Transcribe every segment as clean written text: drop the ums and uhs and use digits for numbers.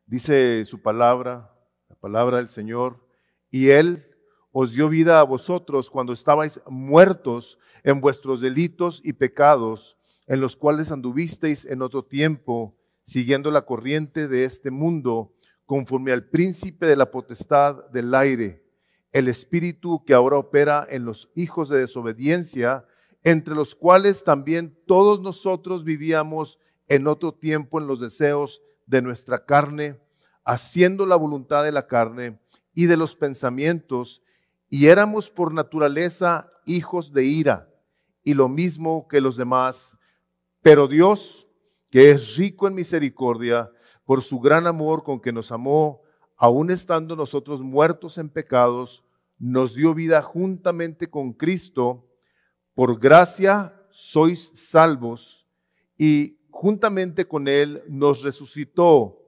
Dice su palabra, la palabra del Señor, y Él os dio vida a vosotros cuando estabais muertos en vuestros delitos y pecados, en los cuales anduvisteis en otro tiempo, siguiendo la corriente de este mundo, conforme al príncipe de la potestad del aire, el espíritu que ahora opera en los hijos de desobediencia, entre los cuales también todos nosotros vivíamos en otro tiempo en los deseos de nuestra carne, haciendo la voluntad de la carne y de los pensamientos, y éramos por naturaleza hijos de ira, y lo mismo que los demás. Pero Dios, que es rico en misericordia, por su gran amor con que nos amó, aun estando nosotros muertos en pecados, nos dio vida juntamente con Cristo. Por gracia sois salvos, y juntamente con Él nos resucitó,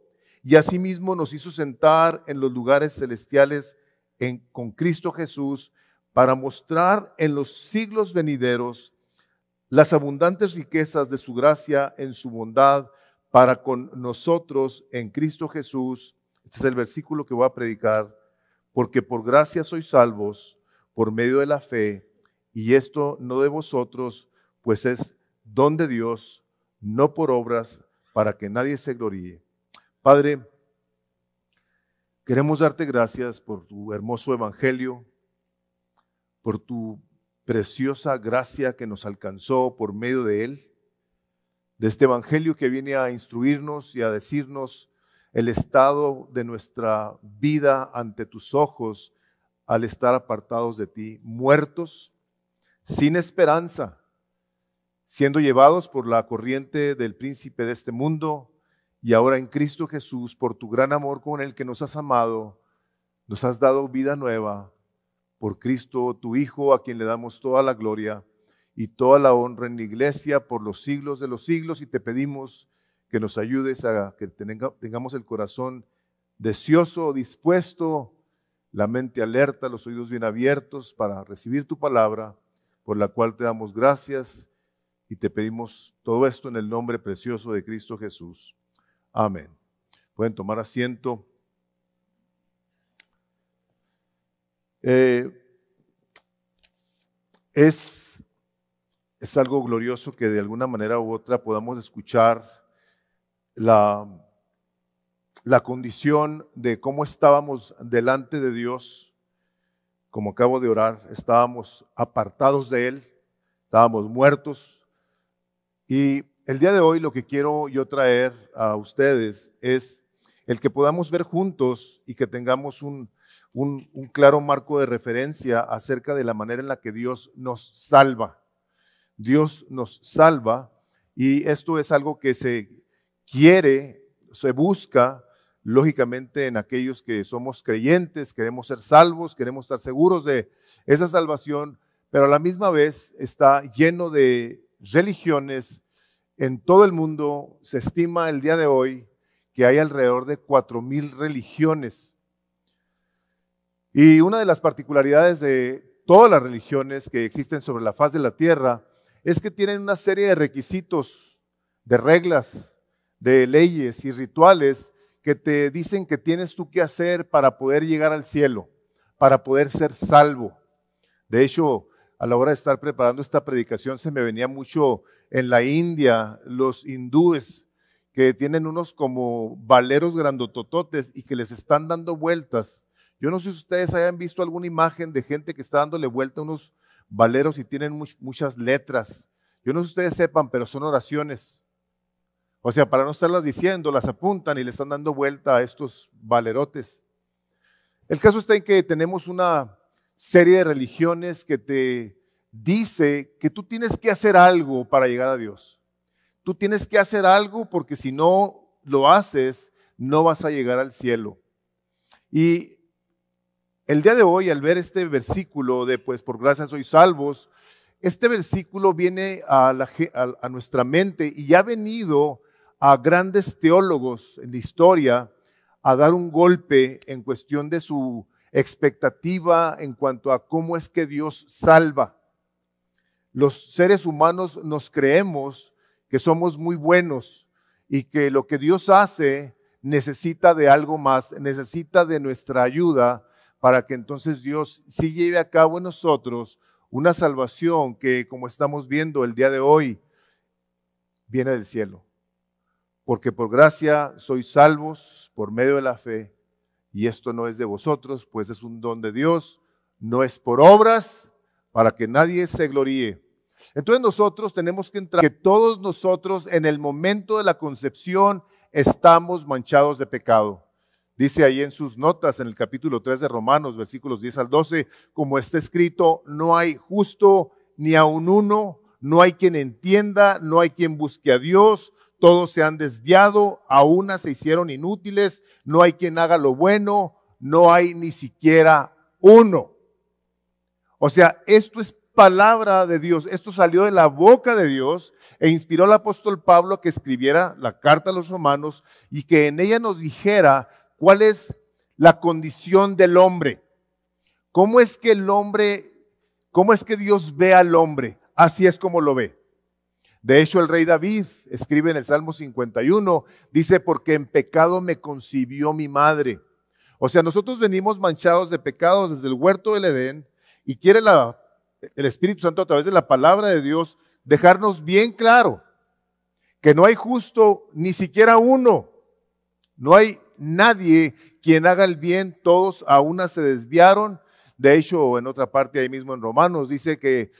y asimismo nos hizo sentar en los lugares celestiales con Cristo Jesús, para mostrar en los siglos venideros las abundantes riquezas de su gracia en su bondad para con nosotros en Cristo Jesús. Este es el versículo que voy a predicar. Porque por gracia sois salvos por medio de la fe, y esto no de vosotros, pues es don de Dios, no por obras, para que nadie se gloríe. Padre, queremos darte gracias por tu hermoso evangelio, por tu preciosa gracia que nos alcanzó por medio de él, de este evangelio que viene a instruirnos y a decirnos el estado de nuestra vida ante tus ojos al estar apartados de ti, muertos, sin esperanza, siendo llevados por la corriente del príncipe de este mundo, y ahora en Cristo Jesús, por tu gran amor con el que nos has amado, nos has dado vida nueva, por Cristo tu Hijo, a quien le damos toda la gloria y toda la honra en la iglesia por los siglos de los siglos, y te pedimos que nos ayudes a que tengamos el corazón deseoso, dispuesto, la mente alerta, los oídos bien abiertos para recibir tu palabra, por la cual te damos gracias y te pedimos todo esto en el nombre precioso de Cristo Jesús. Amén. Pueden tomar asiento. Es algo glorioso que de alguna manera u otra podamos escuchar la condición de cómo estábamos delante de Dios. Como acabo de orar, estábamos apartados de Él, estábamos muertos. Y el día de hoy lo que quiero yo traer a ustedes es el que podamos ver juntos y que tengamos un claro marco de referencia acerca de la manera en la que Dios nos salva. Dios nos salva, y esto es algo que se quiere, se busca, lógicamente, en aquellos que somos creyentes, queremos ser salvos, queremos estar seguros de esa salvación, pero a la misma vez está lleno de religiones en todo el mundo. Se estima el día de hoy que hay alrededor de 4,000 religiones. Y una de las particularidades de todas las religiones que existen sobre la faz de la tierra es que tienen una serie de requisitos, de reglas, de leyes y rituales que te dicen que tienes tú que hacer para poder llegar al cielo, para poder ser salvo. De hecho, a la hora de estar preparando esta predicación se me venía mucho en la India, los hindúes que tienen unos como valeros grandotototes y que les están dando vueltas. Yo no sé si ustedes hayan visto alguna imagen de gente que está dándole vuelta a unos valeros y tienen muchas letras. Yo no sé si ustedes sepan, pero son oraciones. O sea, para no estarlas diciendo, las apuntan y le están dando vuelta a estos valerotes. El caso está en que tenemos una serie de religiones que te dice que tú tienes que hacer algo para llegar a Dios. Tú tienes que hacer algo porque si no lo haces, no vas a llegar al cielo. Y el día de hoy, al ver este versículo de pues por gracia sois salvos, este versículo viene a nuestra mente y ha venido a grandes teólogos en la historia a dar un golpe en cuestión de su expectativa en cuanto a cómo es que Dios salva. Los seres humanos nos creemos que somos muy buenos y que lo que Dios hace necesita de algo más, necesita de nuestra ayuda para que entonces Dios sí lleve a cabo en nosotros una salvación que, como estamos viendo el día de hoy, viene del cielo. Porque por gracia sois salvos por medio de la fe, y esto no es de vosotros, pues es un don de Dios, no es por obras, para que nadie se gloríe. Entonces nosotros tenemos que entrar, que todos nosotros en el momento de la concepción estamos manchados de pecado. Dice ahí en sus notas, en el capítulo 3 de Romanos, versículos 10 al 12, como está escrito, no hay justo ni aun uno, no hay quien entienda, no hay quien busque a Dios, todos se han desviado, a una se hicieron inútiles, no hay quien haga lo bueno, no hay ni siquiera uno. O sea, esto es palabra de Dios, esto salió de la boca de Dios e inspiró al apóstol Pablo que escribiera la carta a los romanos y que en ella nos dijera cuál es la condición del hombre. ¿Cómo es que el hombre, cómo es que Dios ve al hombre? Así es como lo ve. De hecho, el rey David escribe en el Salmo 51, dice, porque en pecado me concibió mi madre. O sea, nosotros venimos manchados de pecados desde el huerto del Edén y quiere el Espíritu Santo a través de la palabra de Dios dejarnos bien claro que no hay justo ni siquiera uno. No hay nadie quien haga el bien, todos a una se desviaron. De hecho, en otra parte ahí mismo en Romanos dice que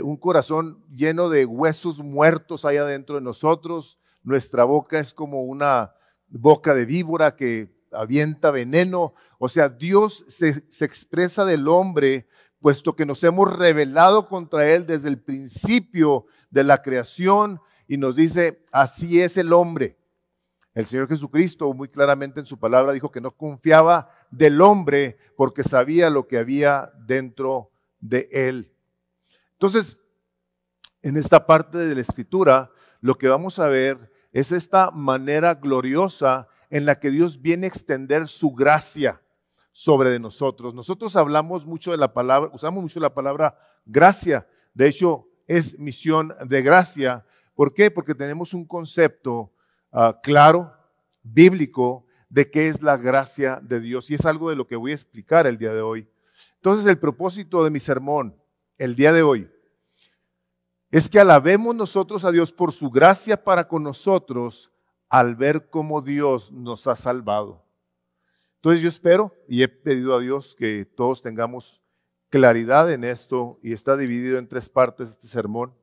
un corazón lleno de huesos muertos hay adentro de nosotros. Nuestra boca es como una boca de víbora que avienta veneno. O sea, Dios se expresa del hombre, puesto que nos hemos rebelado contra él desde el principio de la creación y nos dice, así es el hombre. El Señor Jesucristo muy claramente en su palabra dijo que no confiaba del hombre porque sabía lo que había dentro de él. Entonces, en esta parte de la Escritura, lo que vamos a ver es esta manera gloriosa en la que Dios viene a extender su gracia sobre de nosotros. Nosotros hablamos mucho de la palabra, usamos mucho la palabra gracia. De hecho, es misión de gracia. ¿Por qué? Porque tenemos un concepto claro, bíblico, de qué es la gracia de Dios. Y es algo de lo que voy a explicar el día de hoy. Entonces, el propósito de mi sermón el día de hoy es que alabemos nosotros a Dios por su gracia para con nosotros al ver cómo Dios nos ha salvado. Entonces yo espero y he pedido a Dios que todos tengamos claridad en esto y está dividido en tres partes este sermón.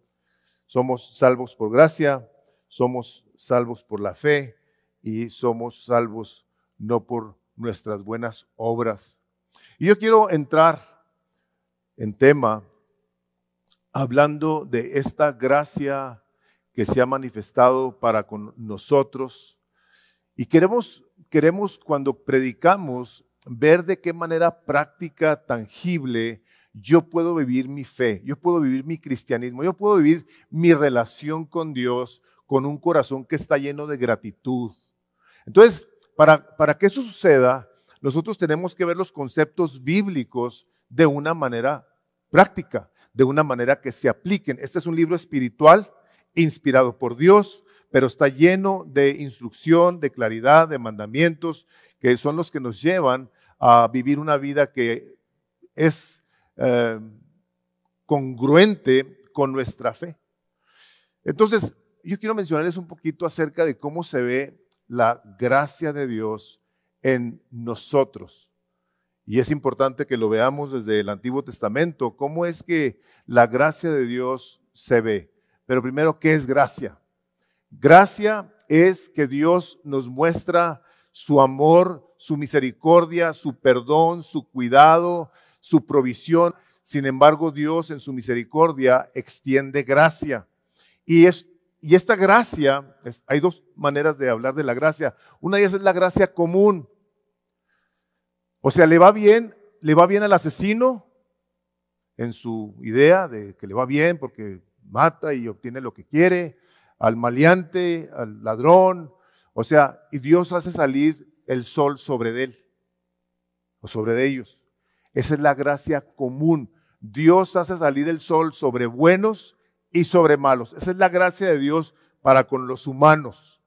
Somos salvos por gracia, somos salvos por la fe y somos salvos no por nuestras buenas obras. Y yo quiero entrar en tema hablando de esta gracia que se ha manifestado para con nosotros. Y queremos cuando predicamos ver de qué manera práctica, tangible, yo puedo vivir mi fe, yo puedo vivir mi cristianismo, yo puedo vivir mi relación con Dios con un corazón que está lleno de gratitud. Entonces, para que eso suceda, nosotros tenemos que ver los conceptos bíblicos de una manera práctica, de una manera que se apliquen. Este es un libro espiritual inspirado por Dios, pero está lleno de instrucción, de claridad, de mandamientos, que son los que nos llevan a vivir una vida que es congruente con nuestra fe. Entonces, yo quiero mencionarles un poquito acerca de cómo se ve la gracia de Dios en nosotros. Y es importante que lo veamos desde el Antiguo Testamento, cómo es que la gracia de Dios se ve. Pero primero, ¿qué es gracia? Gracia es que Dios nos muestra su amor, su misericordia, su perdón, su cuidado, su provisión. Sin embargo, Dios en su misericordia extiende gracia. Y esta gracia, hay dos maneras de hablar de la gracia. Una de ellas es la gracia común. O sea, le va bien al asesino en su idea de que le va bien porque mata y obtiene lo que quiere, al maleante, al ladrón. O sea, y Dios hace salir el sol sobre él o sobre ellos. Esa es la gracia común. Dios hace salir el sol sobre buenos y sobre malos. Esa es la gracia de Dios para con los humanos.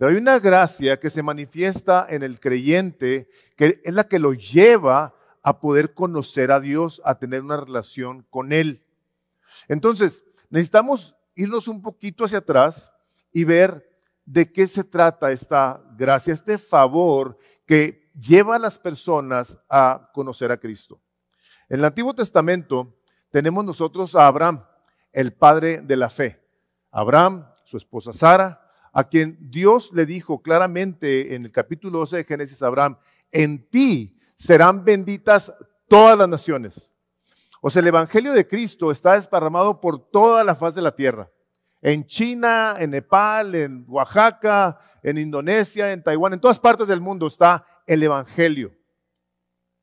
Pero hay una gracia que se manifiesta en el creyente, que es la que lo lleva a poder conocer a Dios, a tener una relación con Él. Entonces, necesitamos irnos un poquito hacia atrás y ver de qué se trata esta gracia, este favor que lleva a las personas a conocer a Cristo. En el Antiguo Testamento tenemos nosotros a Abraham, el padre de la fe. Abraham, su esposa Sara, a quien Dios le dijo claramente en el capítulo 12 de Génesis a Abraham: en ti serán benditas todas las naciones. O sea, el evangelio de Cristo está desparramado por toda la faz de la tierra. En China, en Nepal, en Oaxaca, en Indonesia, en Taiwán, en todas partes del mundo está el evangelio.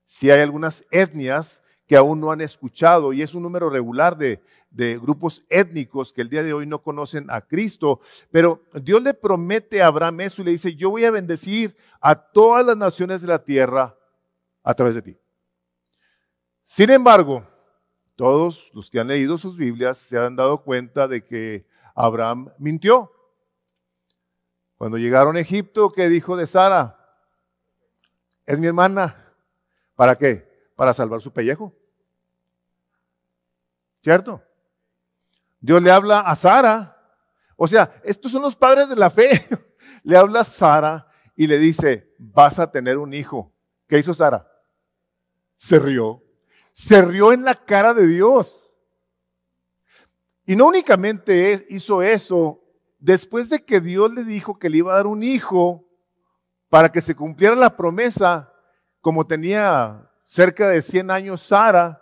Sí hay algunas etnias que aún no han escuchado, y es un número regular de grupos étnicos que el día de hoy no conocen a Cristo, pero Dios le promete a Abraham eso y le dice: yo voy a bendecir a todas las naciones de la tierra a través de ti. Sin embargo, todos los que han leído sus Biblias se han dado cuenta de que Abraham mintió. Cuando llegaron a Egipto, ¿qué dijo de Sara? Es mi hermana. ¿Para qué? Para salvar su pellejo. ¿Cierto? Dios le habla a Sara. O sea, estos son los padres de la fe. Le habla a Sara y le dice: vas a tener un hijo. ¿Qué hizo Sara? Se rió. Se rió en la cara de Dios. Y no únicamente hizo eso, después de que Dios le dijo que le iba a dar un hijo para que se cumpliera la promesa, como tenía cerca de 100 años Sara,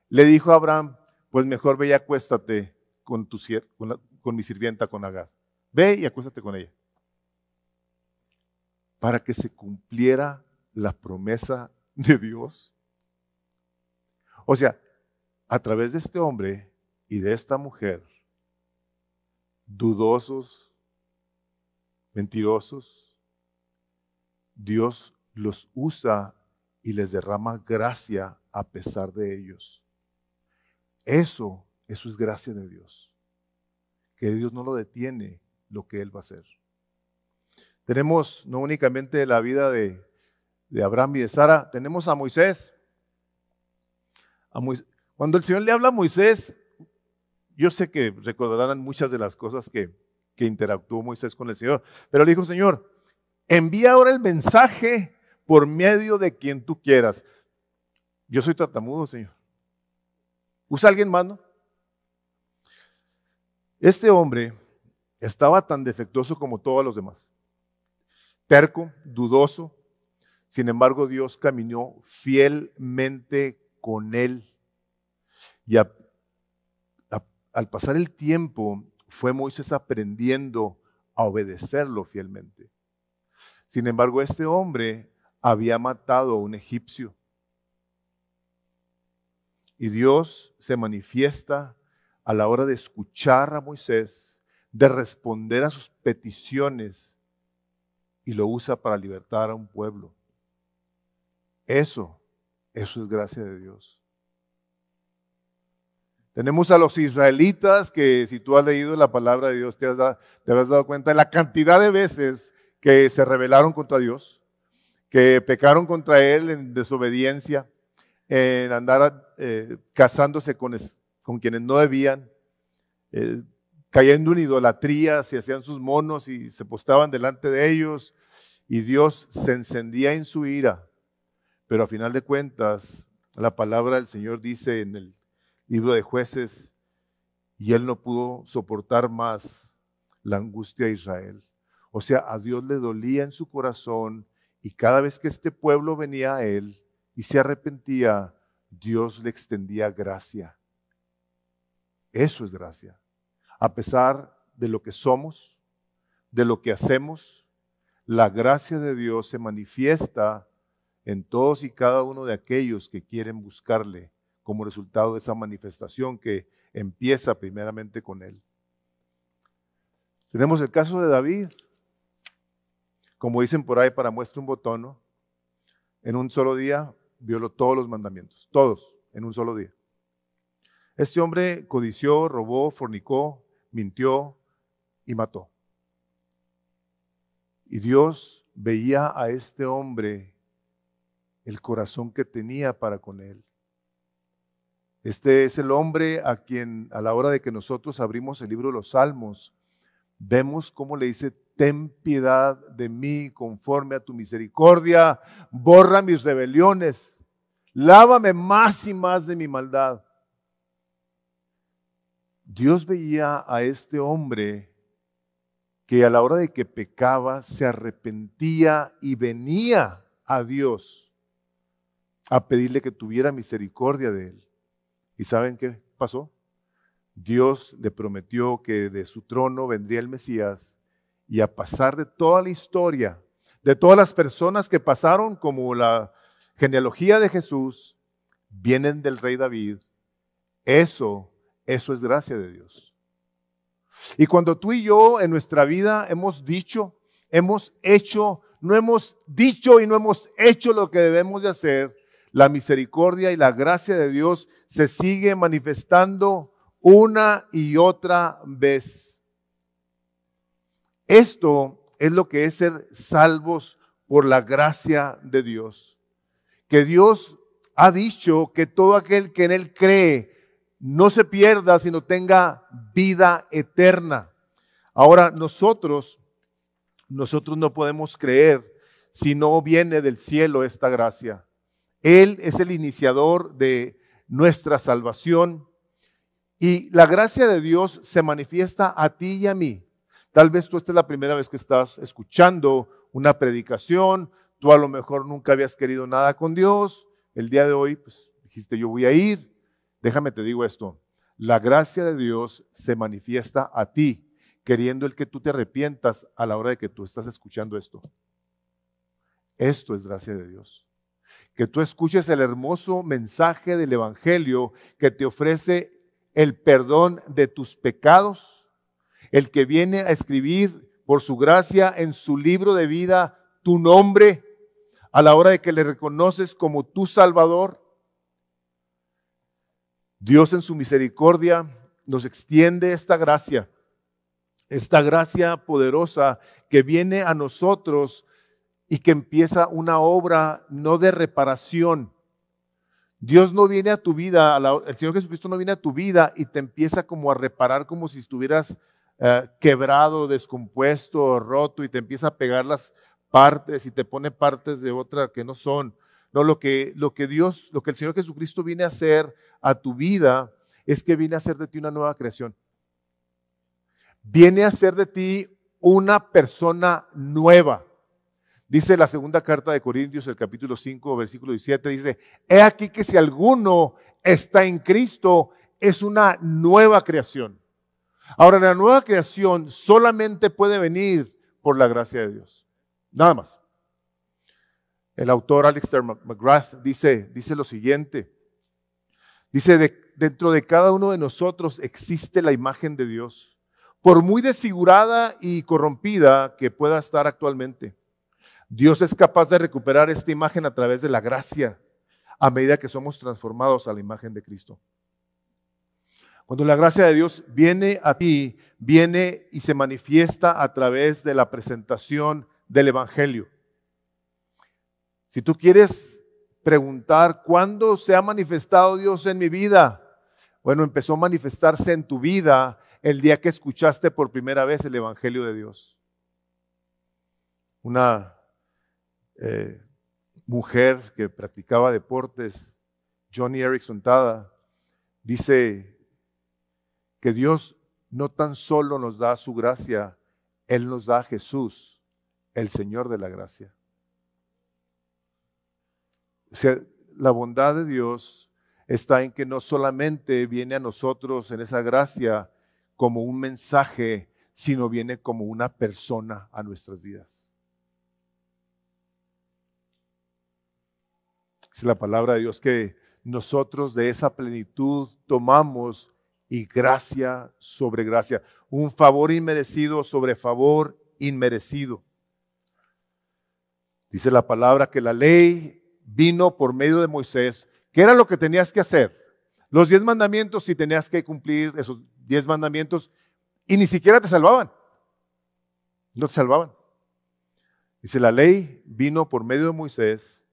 le dijo a Abraham: pues mejor ve y acuéstate con mi sirvienta, con Agar. Ve y acuéstate con ella. Para que se cumpliera la promesa de Dios. O sea, a través de este hombre y de esta mujer, dudosos, mentirosos, Dios los usa y les derrama gracia a pesar de ellos. Eso es gracia de Dios. Que Dios no lo detiene lo que Él va a hacer. Tenemos no únicamente la vida de Abraham y de Sara, tenemos a Moisés. Cuando el Señor le habla a Moisés, yo sé que recordarán muchas de las cosas que interactuó Moisés con el Señor, pero le dijo: Señor, envía ahora el mensaje por medio de quien tú quieras. Yo soy tartamudo, Señor. ¿Usa alguien más, no? Este hombre estaba tan defectuoso como todos los demás. Terco, dudoso. Sin embargo, Dios caminó fielmente con él. Y al pasar el tiempo, fue Moisés aprendiendo a obedecerlo fielmente. Sin embargo, este hombre había matado a un egipcio. Y Dios se manifiesta a la hora de escuchar a Moisés, de responder a sus peticiones, y lo usa para libertar a un pueblo. Eso es gracia de Dios. Tenemos a los israelitas que, si tú has leído la palabra de Dios, te habrás dado cuenta de la cantidad de veces que se rebelaron contra Dios, que pecaron contra Él en desobediencia, en andar casándose con quienes no debían, cayendo en idolatría, se hacían sus monos y se postraban delante de ellos, y Dios se encendía en su ira. Pero a final de cuentas, la palabra del Señor dice en el libro de Jueces: y él no pudo soportar más la angustia de Israel. O sea, a Dios le dolía en su corazón, y cada vez que este pueblo venía a él y se arrepentía, Dios le extendía gracia. Eso es gracia. A pesar de lo que somos, de lo que hacemos, la gracia de Dios se manifiesta en todos y cada uno de aquellos que quieren buscarle, como resultado de esa manifestación que empieza primeramente con él. Tenemos el caso de David. Como dicen por ahí, para muestra un botón, ¿no? En un solo día violó todos los mandamientos, todos, en un solo día. Este hombre codició, robó, fornicó, mintió y mató. Y Dios veía a este hombre el corazón que tenía para con él. Este es el hombre a quien a la hora de que nosotros abrimos el libro de los Salmos, vemos cómo le dice: ten piedad de mí conforme a tu misericordia, borra mis rebeliones, lávame más y más de mi maldad. Dios veía a este hombre que a la hora de que pecaba se arrepentía y venía a Dios a pedirle que tuviera misericordia de él. ¿Y saben qué pasó? Dios le prometió que de su trono vendría el Mesías, y a pasar de toda la historia, de todas las personas que pasaron como la genealogía de Jesús, vienen del rey David. Eso es gracia de Dios. Y cuando tú y yo en nuestra vida hemos dicho, hemos hecho, no hemos dicho y no hemos hecho lo que debemos de hacer, la misericordia y la gracia de Dios se sigue manifestando una y otra vez. Esto es lo que es ser salvos por la gracia de Dios. Que Dios ha dicho que todo aquel que en Él cree no se pierda, sino tenga vida eterna. Ahora, nosotros no podemos creer si no viene del cielo esta gracia. Él es el iniciador de nuestra salvación. Y la gracia de Dios se manifiesta a ti y a mí. Tal vez tú esta es la primera vez que estás escuchando una predicación. Tú a lo mejor nunca habías querido nada con Dios. El día de hoy, pues dijiste: yo voy a ir. Déjame te digo esto. La gracia de Dios se manifiesta a ti, queriendo el que tú te arrepientas a la hora de que tú estás escuchando esto. Esto es gracia de Dios. Que tú escuches el hermoso mensaje del Evangelio que te ofrece el perdón de tus pecados, el que viene a escribir por su gracia en su libro de vida tu nombre a la hora de que le reconoces como tu Salvador. Dios en su misericordia nos extiende esta gracia poderosa que viene a nosotros y que empieza una obra no de reparación. Dios no viene a tu vida, el Señor Jesucristo no viene a tu vida y te empieza como a reparar como si estuvieras quebrado, descompuesto, roto, y te empieza a pegar las partes y te pone partes de otra que no son. No, lo que el Señor Jesucristo viene a hacer a tu vida es que viene a hacer de ti una nueva creación. Viene a hacer de ti una persona nueva. Dice la segunda carta de Corintios, el capítulo 5, versículo 17, dice: he aquí que si alguno está en Cristo, es una nueva creación. Ahora, la nueva creación solamente puede venir por la gracia de Dios. Nada más. El autor Alistair McGrath dice lo siguiente. Dice: dentro de cada uno de nosotros existe la imagen de Dios, por muy desfigurada y corrompida que pueda estar actualmente. Dios es capaz de recuperar esta imagen a través de la gracia, a medida que somos transformados a la imagen de Cristo. Cuando la gracia de Dios viene a ti, viene y se manifiesta a través de la presentación del Evangelio. Si tú quieres preguntar cuándo se ha manifestado Dios en mi vida, bueno, empezó a manifestarse en tu vida el día que escuchaste por primera vez el Evangelio de Dios. Una mujer que practicaba deportes, Johnny Erickson Tada, dice que Dios no tan solo nos da su gracia, Él nos da a Jesús, el Señor de la gracia. O sea, la bondad de Dios está en que no solamente viene a nosotros en esa gracia como un mensaje, sino viene como una persona a nuestras vidas. Es la palabra de Dios que nosotros de esa plenitud tomamos y gracia sobre gracia, un favor inmerecido sobre favor inmerecido. Dice la palabra que la ley vino por medio de Moisés. ¿Qué era lo que tenías que hacer? Los 10 mandamientos, si tenías que cumplir esos 10 mandamientos, y ni siquiera te salvaban. No te salvaban. Dice, la ley vino por medio de Moisés,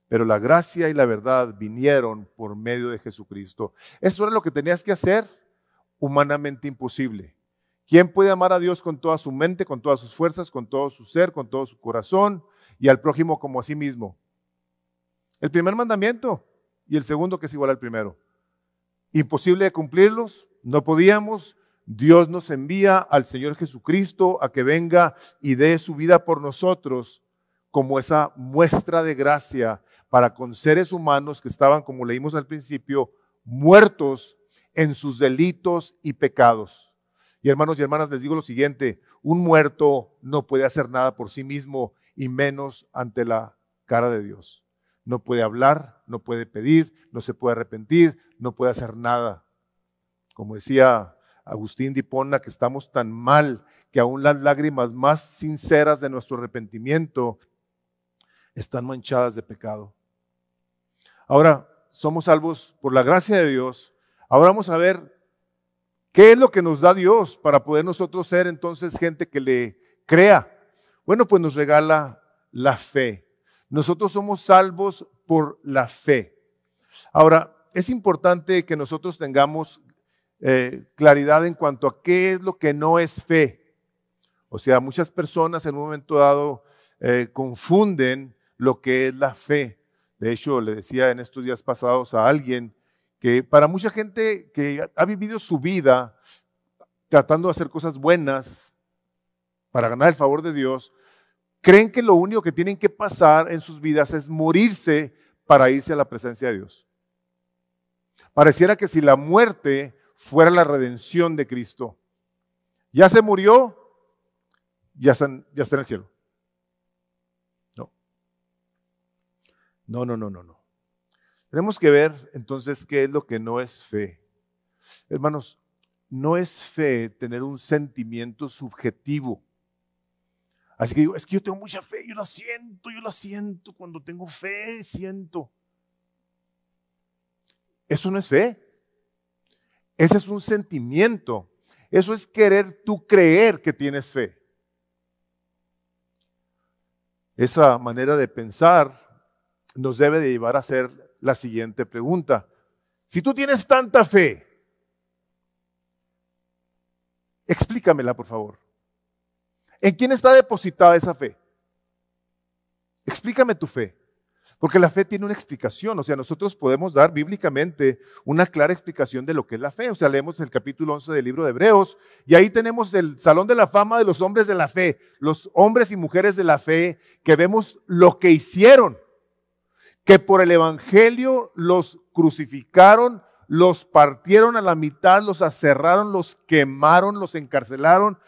pero la gracia y la verdad vinieron por medio de Jesucristo. Eso era lo que tenías que hacer, humanamente imposible. ¿Quién puede amar a Dios con toda su mente, con todas sus fuerzas, con todo su ser, con todo su corazón y al prójimo como a sí mismo? El primer mandamiento y el segundo que es igual al primero. Imposible de cumplirlos, no podíamos. Dios nos envía al Señor Jesucristo a que venga y dé su vida por nosotros como esa muestra de gracia para con seres humanos que estaban, como leímos al principio, muertos en sus delitos y pecados. Y hermanos y hermanas, les digo lo siguiente, un muerto no puede hacer nada por sí mismo y menos ante la cara de Dios. No puede hablar, no puede pedir, no se puede arrepentir, no puede hacer nada. Como decía Agustín de Hipona, que estamos tan mal que aún las lágrimas más sinceras de nuestro arrepentimiento están manchadas de pecado. Ahora, somos salvos por la gracia de Dios. Ahora vamos a ver qué es lo que nos da Dios para poder nosotros ser entonces gente que le crea. Bueno, pues nos regala la fe. Nosotros somos salvos por la fe. Ahora, es importante que nosotros tengamos claridad en cuanto a qué es lo que no es fe. O sea, muchas personas en un momento dado confunden lo que es la fe. De hecho, le decía en estos días pasados a alguien que para mucha gente que ha vivido su vida tratando de hacer cosas buenas para ganar el favor de Dios, creen que lo único que tienen que pasar en sus vidas es morirse para irse a la presencia de Dios. Pareciera que si la muerte fuera la redención de Cristo, ya se murió, ya está en el cielo. No. Tenemos que ver entonces qué es lo que no es fe. Hermanos, no es fe tener un sentimiento subjetivo. Así que digo, es que yo tengo mucha fe, yo la siento, cuando tengo fe, siento. Eso no es fe. Ese es un sentimiento. Eso es querer tú creer que tienes fe. Esa manera de pensar nos debe de llevar a hacer la siguiente pregunta. Si tú tienes tanta fe, explícamela, por favor. ¿En quién está depositada esa fe? Explícame tu fe. Porque la fe tiene una explicación, o sea, nosotros podemos dar bíblicamente una clara explicación de lo que es la fe. O sea, leemos el capítulo 11 del libro de Hebreos y ahí tenemos el salón de la fama de los hombres de la fe, los hombres y mujeres de la fe que vemos lo que hicieron, que por el evangelio los crucificaron, los partieron a la mitad, los aserraron, los quemaron, los encarcelaron,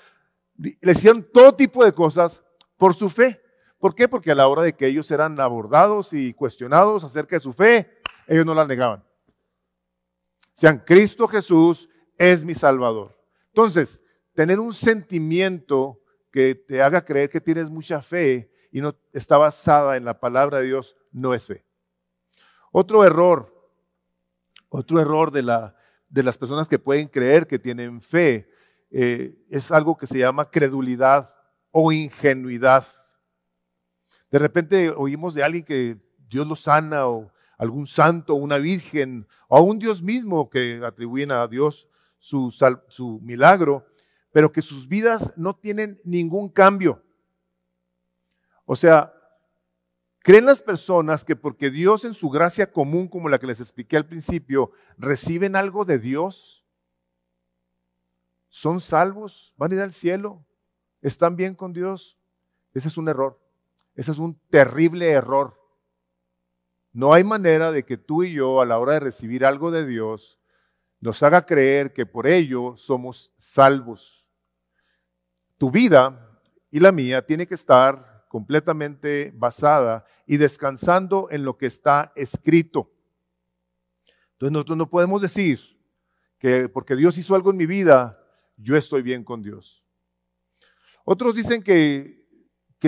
le hicieron todo tipo de cosas por su fe. ¿Por qué? Porque a la hora de que ellos eran abordados y cuestionados acerca de su fe, ellos no la negaban. Sean Cristo Jesús es mi Salvador. Entonces, tener un sentimiento que te haga creer que tienes mucha fe y no está basada en la palabra de Dios, no es fe. Otro error de las personas que pueden creer que tienen fe es algo que se llama credulidad o ingenuidad. De repente oímos de alguien que Dios lo sana, o algún santo, o una virgen, o a un Dios mismo que atribuyen a Dios su milagro, pero que sus vidas no tienen ningún cambio. O sea, ¿creen las personas que porque Dios en su gracia común, como la que les expliqué al principio, reciben algo de Dios? ¿Son salvos? ¿Van a ir al cielo? ¿Están bien con Dios? Ese es un error. Ese es un terrible error. No hay manera de que tú y yo, a la hora de recibir algo de Dios, nos haga creer que por ello somos salvos. Tu vida y la mía tiene que estar completamente basada y descansando en lo que está escrito. Entonces nosotros no podemos decir que porque Dios hizo algo en mi vida, yo estoy bien con Dios. Otros dicen que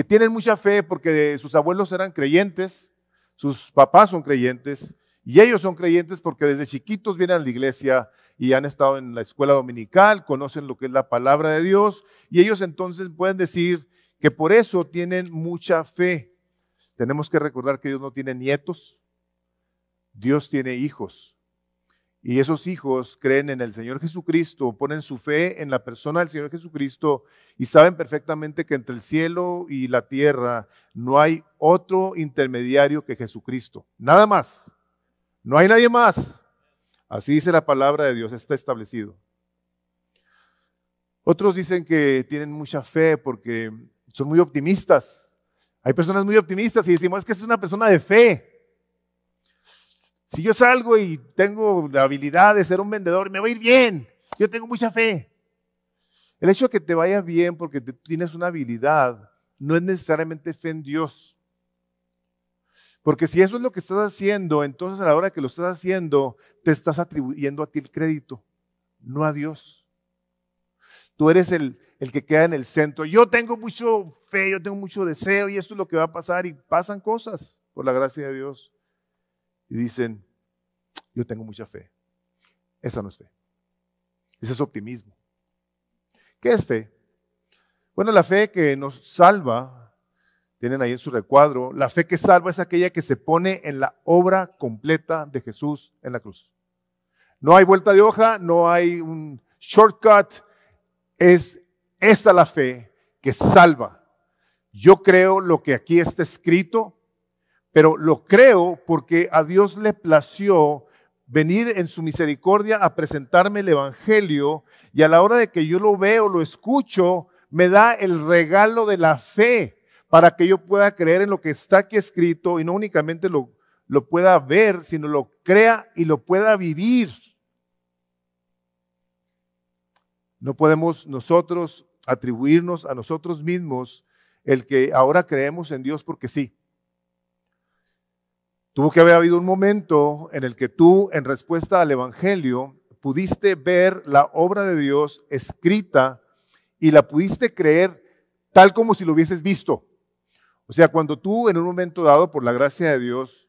tienen mucha fe porque sus abuelos eran creyentes, sus papás son creyentes y ellos son creyentes porque desde chiquitos vienen a la iglesia y han estado en la escuela dominical, conocen lo que es la palabra de Dios y ellos entonces pueden decir que por eso tienen mucha fe. Tenemos que recordar que Dios no tiene nietos, Dios tiene hijos. Y esos hijos creen en el Señor Jesucristo, ponen su fe en la persona del Señor Jesucristo y saben perfectamente que entre el cielo y la tierra no hay otro intermediario que Jesucristo. Nada más. No hay nadie más. Así dice la palabra de Dios, está establecido. Otros dicen que tienen mucha fe porque son muy optimistas. Hay personas muy optimistas y decimos, es que es una persona de fe. Si yo salgo y tengo la habilidad de ser un vendedor, me va a ir bien. Yo tengo mucha fe. El hecho de que te vaya bien porque tienes una habilidad no es necesariamente fe en Dios. Porque si eso es lo que estás haciendo, entonces a la hora que lo estás haciendo, te estás atribuyendo a ti el crédito, no a Dios. Tú eres el que queda en el centro. Yo tengo mucho fe, yo tengo mucho deseo y esto es lo que va a pasar y pasan cosas por la gracia de Dios. Y dicen, yo tengo mucha fe. Esa no es fe. Ese es optimismo. ¿Qué es fe? Bueno, la fe que nos salva, tienen ahí en su recuadro, la fe que salva es aquella que se pone en la obra completa de Jesús en la cruz. No hay vuelta de hoja, no hay un shortcut, es esa la fe que salva. Yo creo lo que aquí está escrito, pero lo creo porque a Dios le plació venir en su misericordia a presentarme el Evangelio y a la hora de que yo lo veo, lo escucho, me da el regalo de la fe para que yo pueda creer en lo que está aquí escrito y no únicamente lo pueda ver, sino lo crea y lo pueda vivir. No podemos nosotros atribuirnos a nosotros mismos el que ahora creemos en Dios porque sí. Tuvo que haber habido un momento en el que tú, en respuesta al Evangelio, pudiste ver la obra de Dios escrita y la pudiste creer tal como si lo hubieses visto. O sea, cuando tú en un momento dado, por la gracia de Dios,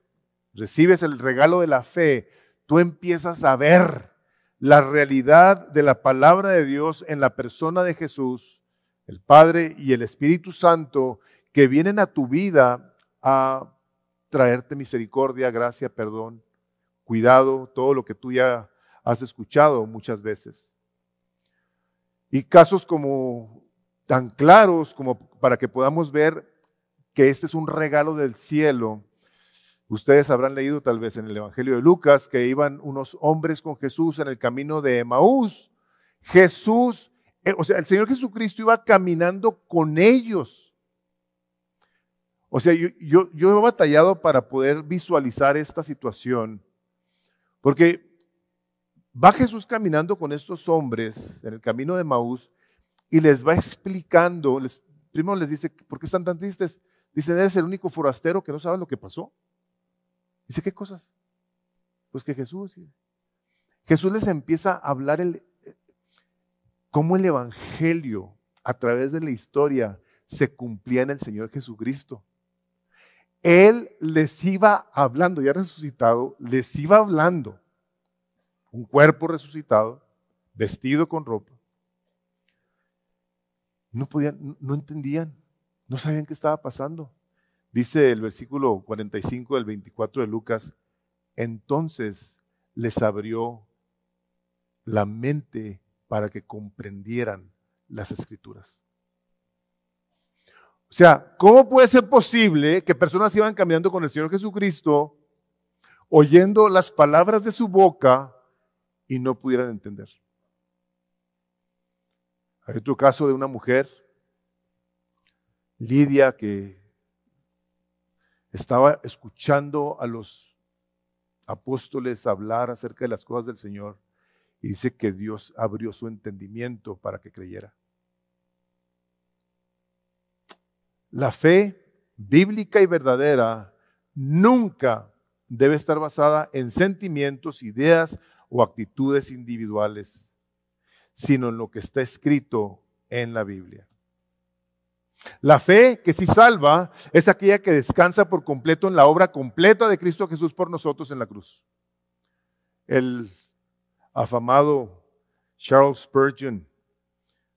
recibes el regalo de la fe, tú empiezas a ver la realidad de la palabra de Dios en la persona de Jesús, el Padre y el Espíritu Santo, que vienen a tu vida a traerte misericordia, gracia, perdón, cuidado, todo lo que tú ya has escuchado muchas veces. Y casos como tan claros como para que podamos ver que este es un regalo del cielo. Ustedes habrán leído tal vez en el Evangelio de Lucas que iban unos hombres con Jesús en el camino de Emaús. Jesús, o sea, el Señor Jesucristo iba caminando con ellos. O sea, yo he batallado para poder visualizar esta situación, porque va Jesús caminando con estos hombres en el camino de Emaús y les va explicando, primero les dice, ¿por qué están tan tristes? Dice, eres el único forastero que no sabe lo que pasó. Dice, ¿qué cosas? Pues que Jesús les empieza a hablar cómo el Evangelio a través de la historia se cumplía en el Señor Jesucristo. Él les iba hablando, ya resucitado, les iba hablando. Un cuerpo resucitado, vestido con ropa. No podían, no entendían, no sabían qué estaba pasando. Dice el versículo 45 del 24 de Lucas, entonces les abrió la mente para que comprendieran las Escrituras. O sea, ¿cómo puede ser posible que personas iban caminando con el Señor Jesucristo, oyendo las palabras de su boca y no pudieran entender? Hay otro caso de una mujer, Lidia, que estaba escuchando a los apóstoles hablar acerca de las cosas del Señor y dice que Dios abrió su entendimiento para que creyera. La fe bíblica y verdadera nunca debe estar basada en sentimientos, ideas o actitudes individuales, sino en lo que está escrito en la Biblia. La fe que sí salva es aquella que descansa por completo en la obra completa de Cristo Jesús por nosotros en la cruz. El afamado Charles Spurgeon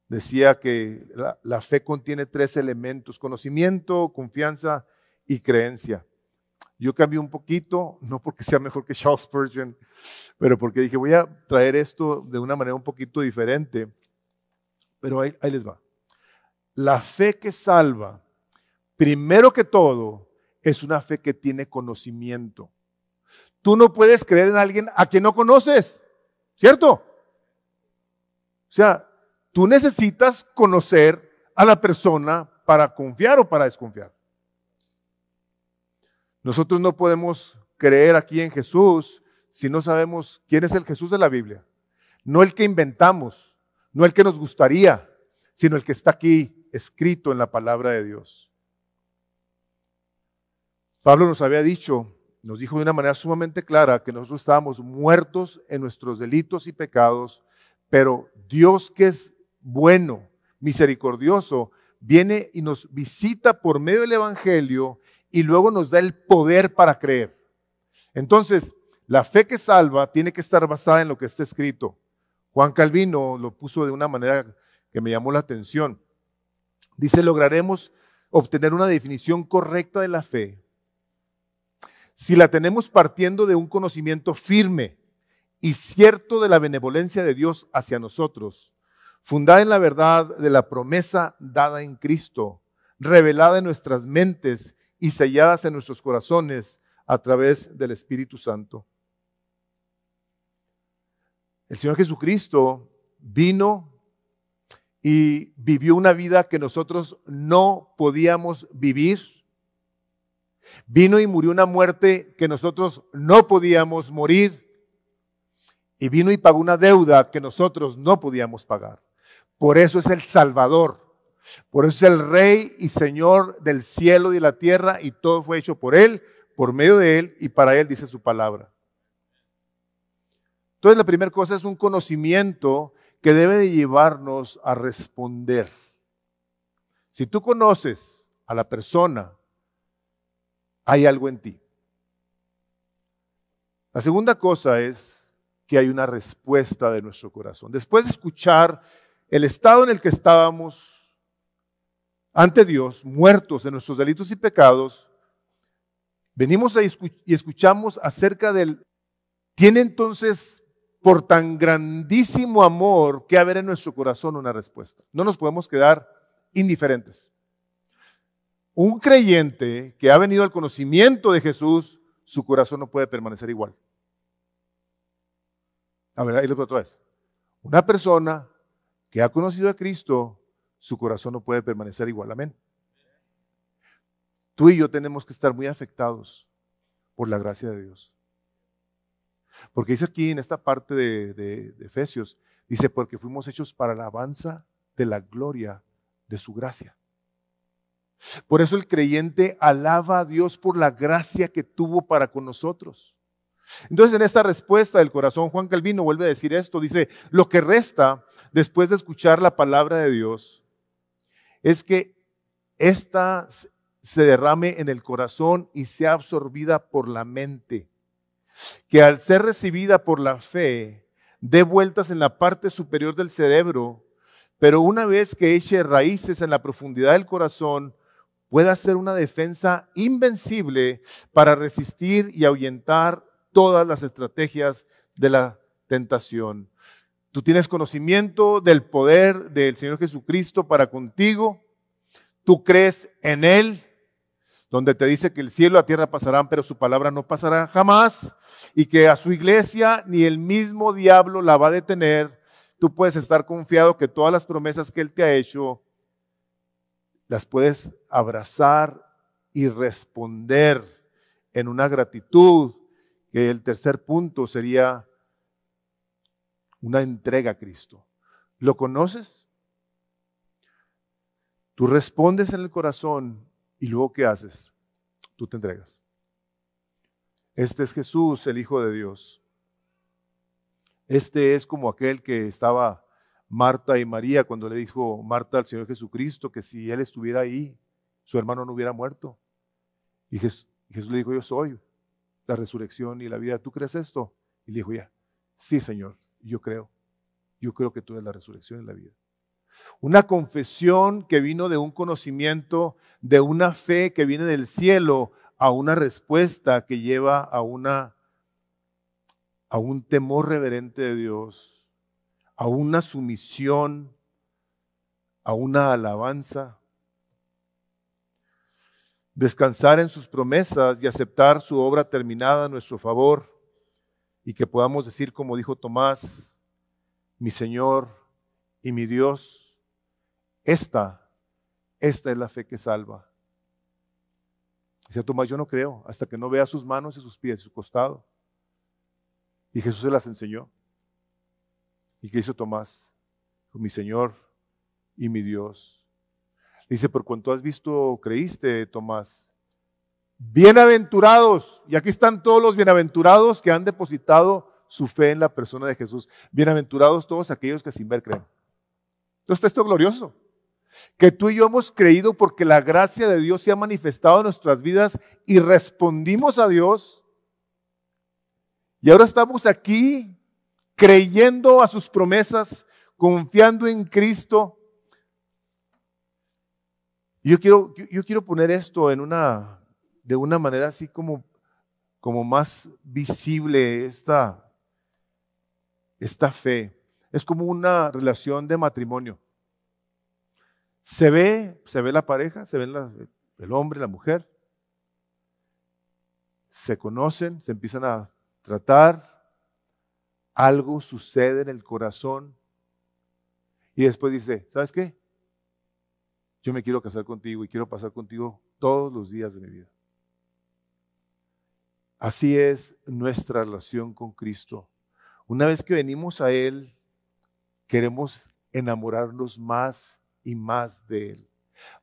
decía que la fe contiene 3 elementos: conocimiento, confianza y creencia. Yo cambié un poquito, no porque sea mejor que Charles Spurgeon, pero porque dije, voy a traer esto de una manera un poquito diferente. Pero ahí les va. La fe que salva, primero que todo, es una fe que tiene conocimiento. Tú no puedes creer en alguien a quien no conoces, ¿cierto? O sea, tú necesitas conocer a la persona para confiar o para desconfiar. Nosotros no podemos creer aquí en Jesús si no sabemos quién es el Jesús de la Biblia. No el que inventamos, no el que nos gustaría, sino el que está aquí escrito en la palabra de Dios. Pablo nos había dicho, nos dijo de una manera sumamente clara que nosotros estábamos muertos en nuestros delitos y pecados, pero Dios, que es bueno, misericordioso, viene y nos visita por medio del Evangelio y luego nos da el poder para creer. Entonces, la fe que salva tiene que estar basada en lo que está escrito. Juan Calvino lo puso de una manera que me llamó la atención. Dice, lograremos obtener una definición correcta de la fe si la tenemos partiendo de un conocimiento firme y cierto de la benevolencia de Dios hacia nosotros, fundada en la verdad de la promesa dada en Cristo, revelada en nuestras mentes y selladas en nuestros corazones a través del Espíritu Santo. El Señor Jesucristo vino y vivió una vida que nosotros no podíamos vivir. Vino y murió una muerte que nosotros no podíamos morir. Y vino y pagó una deuda que nosotros no podíamos pagar. Por eso es el Salvador. Por eso es el Rey y Señor del cielo y de la tierra, y todo fue hecho por Él, por medio de Él y para Él, dice su palabra. Entonces la primera cosa es un conocimiento que debe de llevarnos a responder. Si tú conoces a la persona, hay algo en ti. La segunda cosa es que hay una respuesta de nuestro corazón. Después de escuchar el estado en el que estábamos ante Dios, muertos en nuestros delitos y pecados, venimos y escuchamos acerca del... Tiene entonces, por tan grandísimo amor, que haber en nuestro corazón una respuesta. No nos podemos quedar indiferentes. Un creyente que ha venido al conocimiento de Jesús, su corazón no puede permanecer igual. A ver, ahí lo veo otra vez. Una persona que ha conocido a Cristo, su corazón no puede permanecer igual. Amén. Tú y yo tenemos que estar muy afectados por la gracia de Dios. Porque dice aquí en esta parte de Efesios, dice, porque fuimos hechos para la alabanza de la gloria de su gracia. Por eso el creyente alaba a Dios por la gracia que tuvo para con nosotros. Entonces, en esta respuesta del corazón, Juan Calvino vuelve a decir esto, dice, lo que resta después de escuchar la palabra de Dios es que ésta se derrame en el corazón y sea absorbida por la mente, que al ser recibida por la fe, dé vueltas en la parte superior del cerebro, pero una vez que eche raíces en la profundidad del corazón, pueda ser una defensa invencible para resistir y ahuyentar todas las estrategias de la tentación. Tú tienes conocimiento del poder del Señor Jesucristo para contigo. Tú crees en Él, donde te dice que el cielo y la tierra pasarán, pero su palabra no pasará jamás, y que a su iglesia ni el mismo diablo la va a detener. Tú puedes estar confiado que todas las promesas que Él te ha hecho, las puedes abrazar y responder en una gratitud, que el tercer punto sería una entrega a Cristo. ¿Lo conoces? Tú respondes en el corazón y luego ¿qué haces? Tú te entregas. Este es Jesús, el Hijo de Dios. Este es como aquel que estaba Marta y María cuando le dijo Marta al Señor Jesucristo que si Él estuviera ahí, su hermano no hubiera muerto. Y Jesús le dijo, yo soy la resurrección y la vida. ¿Tú crees esto? Y le dijo, ya, sí, Señor, yo creo. Yo creo que tú eres la resurrección y la vida. Una confesión que vino de un conocimiento, de una fe que viene del cielo, a una respuesta que lleva a un temor reverente de Dios, a una sumisión, a una alabanza. Descansar en sus promesas y aceptar su obra terminada a nuestro favor, y que podamos decir, como dijo Tomás, mi Señor y mi Dios. Esta es la fe que salva. Dice Tomás, yo no creo hasta que no vea sus manos y sus pies y su costado. Y Jesús se las enseñó. ¿Y qué hizo Tomás? Mi Señor y mi Dios. Dice, por cuanto has visto, creíste, Tomás. Bienaventurados. Y aquí están todos los bienaventurados que han depositado su fe en la persona de Jesús. Bienaventurados todos aquellos que sin ver creen. Entonces, esto es glorioso. Que tú y yo hemos creído porque la gracia de Dios se ha manifestado en nuestras vidas y respondimos a Dios. Y ahora estamos aquí creyendo a sus promesas, confiando en Cristo. Y yo quiero poner esto de una manera así como más visible, esta fe. Es como una relación de matrimonio. Se ve la pareja, se ve el hombre, la mujer. Se conocen, se empiezan a tratar. Algo sucede en el corazón. Y después dice, ¿sabes qué? Yo me quiero casar contigo y quiero pasar contigo todos los días de mi vida. Así es nuestra relación con Cristo. Una vez que venimos a Él, queremos enamorarnos más y más de Él.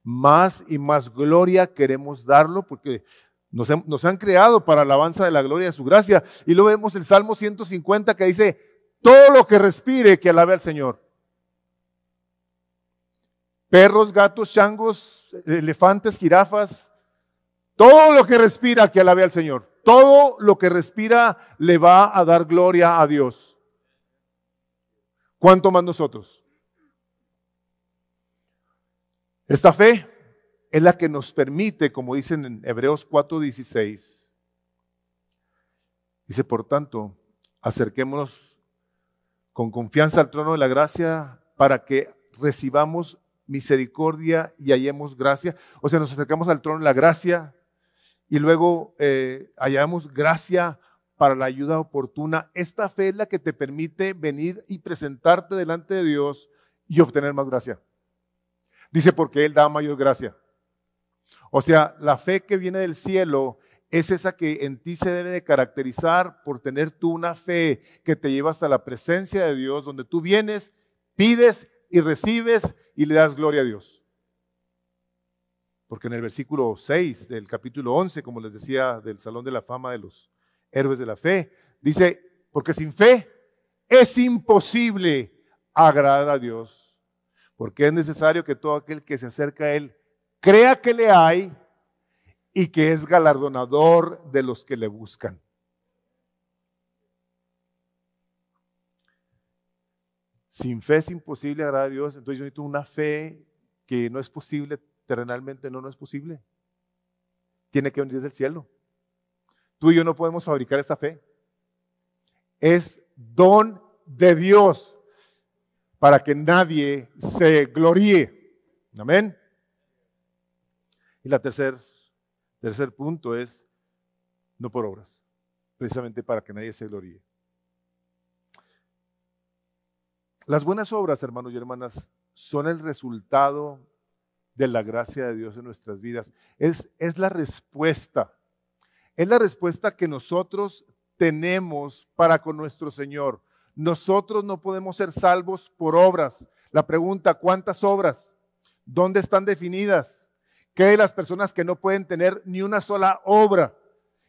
Más y más gloria queremos darlo porque nos han creado para alabanza de la gloria de su gracia. Y luego vemos el Salmo 150 que dice, todo lo que respire que alabe al Señor. Perros, gatos, changos, elefantes, jirafas, todo lo que respira que alabe al Señor. Todo lo que respira le va a dar gloria a Dios. ¿Cuánto más nosotros? Esta fe es la que nos permite, como dicen en Hebreos 4:16, dice, por tanto, acerquémonos con confianza al trono de la gracia para que recibamos misericordia y hallemos gracia. O sea, nos acercamos al trono de la gracia y luego hallamos gracia para la ayuda oportuna. Esta fe es la que te permite venir y presentarte delante de Dios y obtener más gracia. Dice, porque Él da mayor gracia. O sea, la fe que viene del cielo es esa que en ti se debe de caracterizar por tener tú una fe que te lleva hasta la presencia de Dios, donde tú vienes, pides y recibes y le das gloria a Dios. Porque en el versículo 6 del capítulo 11, como les decía, del Salón de la Fama de los Héroes de la Fe, dice, porque sin fe es imposible agradar a Dios, porque es necesario que todo aquel que se acerca a Él crea que le hay y que es galardonador de los que le buscan. Sin fe es imposible agradar a Dios, entonces yo necesito una fe que no es posible, terrenalmente no es posible. Tiene que venir del cielo. Tú y yo no podemos fabricar esta fe. Es don de Dios para que nadie se gloríe. Amén. Y la tercer punto es no por obras, precisamente para que nadie se gloríe. Las buenas obras, hermanos y hermanas, son el resultado de la gracia de Dios en nuestras vidas. Es la respuesta. Es la respuesta que nosotros tenemos para con nuestro Señor. Nosotros no podemos ser salvos por obras. La pregunta, ¿cuántas obras? ¿Dónde están definidas? ¿Qué de las personas que no pueden tener ni una sola obra?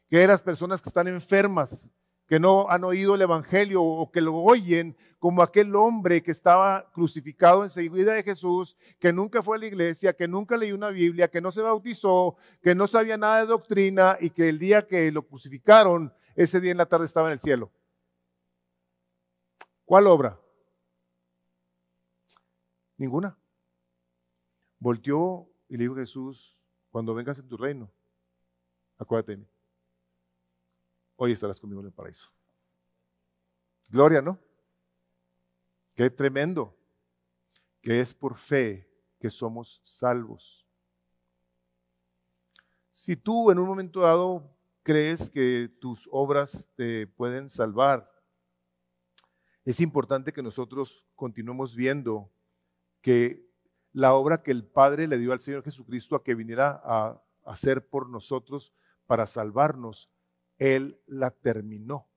¿Qué de las personas que están enfermas, que no han oído el Evangelio o que lo oyen, como aquel hombre que estaba crucificado enseguida de Jesús, que nunca fue a la iglesia, que nunca leyó una Biblia, que no se bautizó, que no sabía nada de doctrina y que el día que lo crucificaron, ese día en la tarde estaba en el cielo? ¿Cuál obra? Ninguna. Volteó y le dijo a Jesús, cuando vengas en tu reino, acuérdate de mí. Hoy estarás conmigo en el paraíso. Gloria, ¿no? Qué tremendo que es por fe que somos salvos. Si tú en un momento dado crees que tus obras te pueden salvar, es importante que nosotros continuemos viendo que la obra que el Padre le dio al Señor Jesucristo a que viniera a hacer por nosotros para salvarnos, Él la terminó.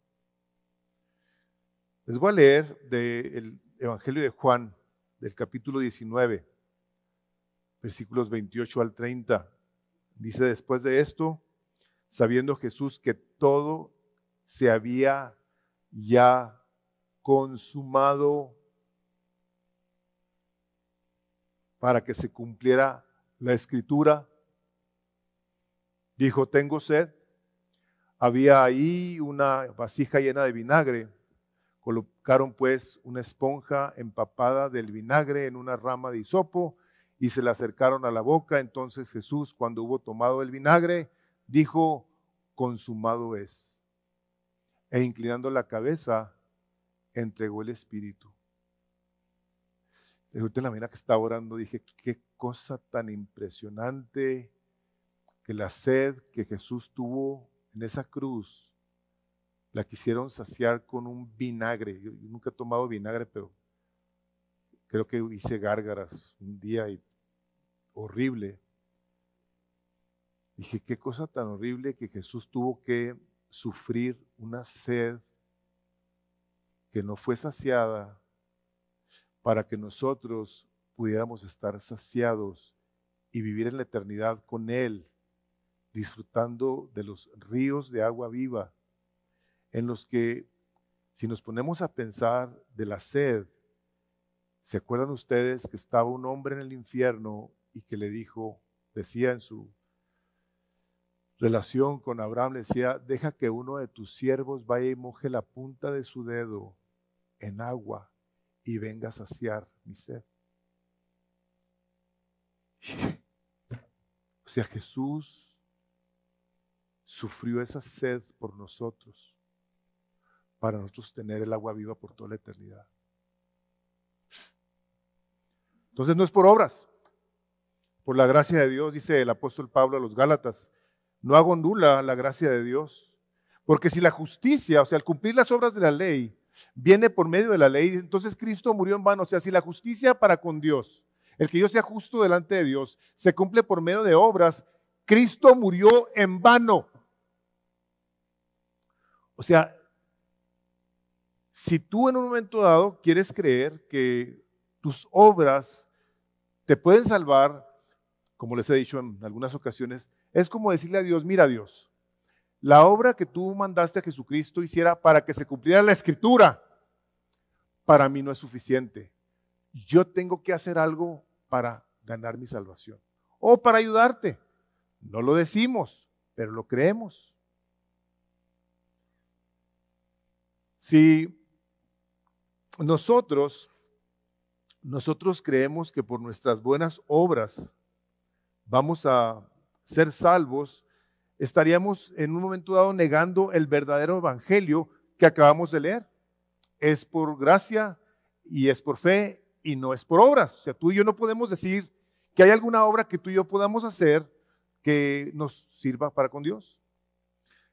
Les voy a leer del Evangelio de Juan, del capítulo 19, versículos 28 al 30. Dice, después de esto, sabiendo Jesús que todo se había ya consumado para que se cumpliera la Escritura, dijo, tengo sed. Había ahí una vasija llena de vinagre. Colocaron pues una esponja empapada del vinagre en una rama de hisopo y se la acercaron a la boca. Entonces Jesús, cuando hubo tomado el vinagre, dijo, consumado es. E inclinando la cabeza, entregó el espíritu. Ahorita en la mañana que estaba orando dije, qué cosa tan impresionante que la sed que Jesús tuvo en esa cruz, la quisieron saciar con un vinagre. Yo nunca he tomado vinagre, pero creo que hice gárgaras un día y horrible. Dije, qué cosa tan horrible que Jesús tuvo que sufrir una sed que no fue saciada para que nosotros pudiéramos estar saciados y vivir en la eternidad con Él, disfrutando de los ríos de agua viva, en los que, si nos ponemos a pensar de la sed, ¿se acuerdan ustedes que estaba un hombre en el infierno y que le dijo, decía en su relación con Abraham, le decía, deja que uno de tus siervos vaya y moje la punta de su dedo en agua y venga a saciar mi sed? O sea, Jesús sufrió esa sed por nosotros, para nosotros tener el agua viva por toda la eternidad. Entonces no es por obras, por la gracia de Dios, dice el apóstol Pablo a los Gálatas, no hago nula la gracia de Dios, porque si la justicia, o sea, al cumplir las obras de la ley, viene por medio de la ley, entonces Cristo murió en vano. O sea, si la justicia para con Dios, el que yo sea justo delante de Dios, se cumple por medio de obras, Cristo murió en vano. O sea, si tú en un momento dado quieres creer que tus obras te pueden salvar, como les he dicho en algunas ocasiones, es como decirle a Dios, mira Dios, la obra que tú mandaste a Jesucristo hiciera para que se cumpliera la Escritura, para mí no es suficiente. Yo tengo que hacer algo para ganar mi salvación o para ayudarte. No lo decimos, pero lo creemos. Si nosotros creemos que por nuestras buenas obras vamos a ser salvos, estaríamos en un momento dado negando el verdadero evangelio que acabamos de leer. Es por gracia y es por fe y no es por obras. O sea, tú y yo no podemos decir que hay alguna obra que tú y yo podamos hacer que nos sirva para con Dios.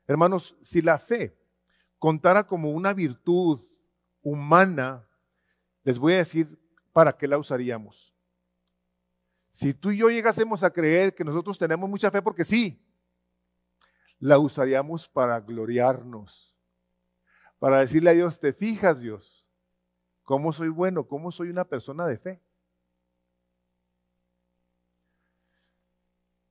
Hermanos, si la fe contara como una virtud humana, les voy a decir para qué la usaríamos. Si tú y yo llegásemos a creer que nosotros tenemos mucha fe porque sí, la usaríamos para gloriarnos, para decirle a Dios, ¿te fijas, Dios? ¿Cómo soy bueno? ¿Cómo soy una persona de fe?